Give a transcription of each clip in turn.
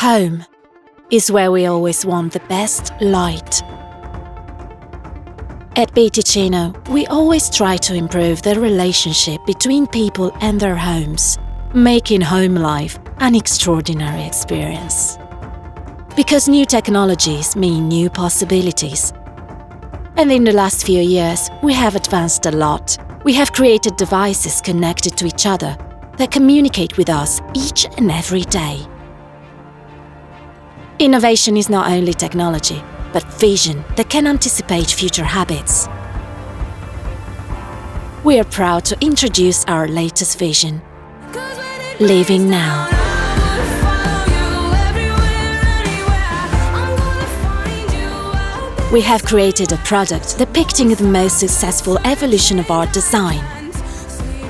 Home is where we always want the best light. At BTicino, we always try to improve the relationship between people and their homes, making home life an extraordinary experience. Because new technologies mean new possibilities. And in the last few years, we have advanced a lot. We have created devices connected to each other that communicate with us each and every day. Innovation is not only technology, but vision that can anticipate future habits. We are proud to introduce our latest vision, Living Now. We have created a product depicting the most successful evolution of art design.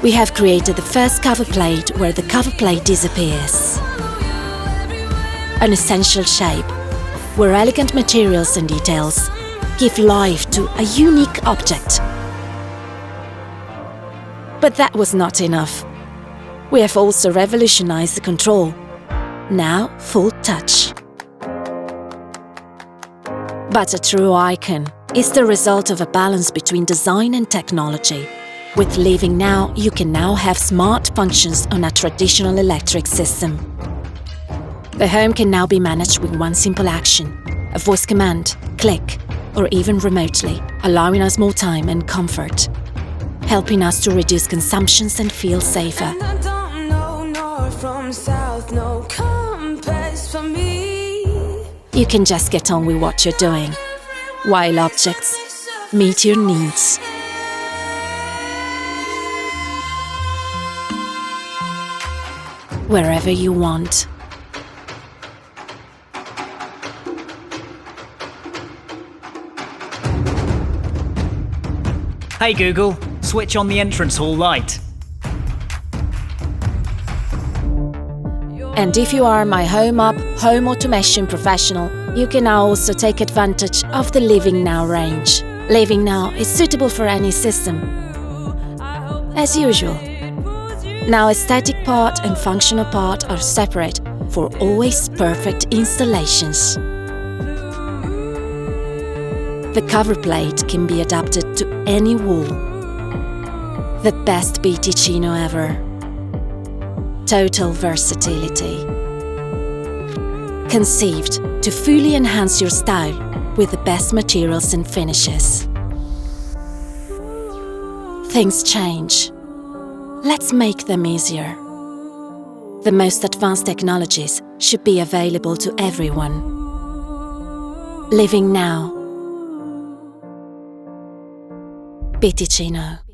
We have created the first cover plate where the cover plate disappears. An essential shape, where elegant materials and details give life to a unique object. But that was not enough. We have also revolutionized the control. Now full touch. But a true icon is the result of a balance between design and technology. With Living Now, you can now have smart functions on a traditional electric system. The home can now be managed with one simple action, a voice command, click, or even remotely, allowing us more time and comfort, helping us to reduce consumptions and feel safer. And I don't know north from south, no compass for me. You can just get on with what you're doing, while objects meet your needs. Wherever you want. Hey Google, switch on the entrance hall light. And if you are my home automation professional, you can now also take advantage of the Living Now range. Living Now is suitable for any system. As usual. Now aesthetic part and functional part are separate for always perfect installations. The cover plate can be adapted to any wall. The best BTicino ever. Total versatility. Conceived to fully enhance your style with the best materials and finishes. Things change. Let's make them easier. The most advanced technologies should be available to everyone. Living Now. BTicino.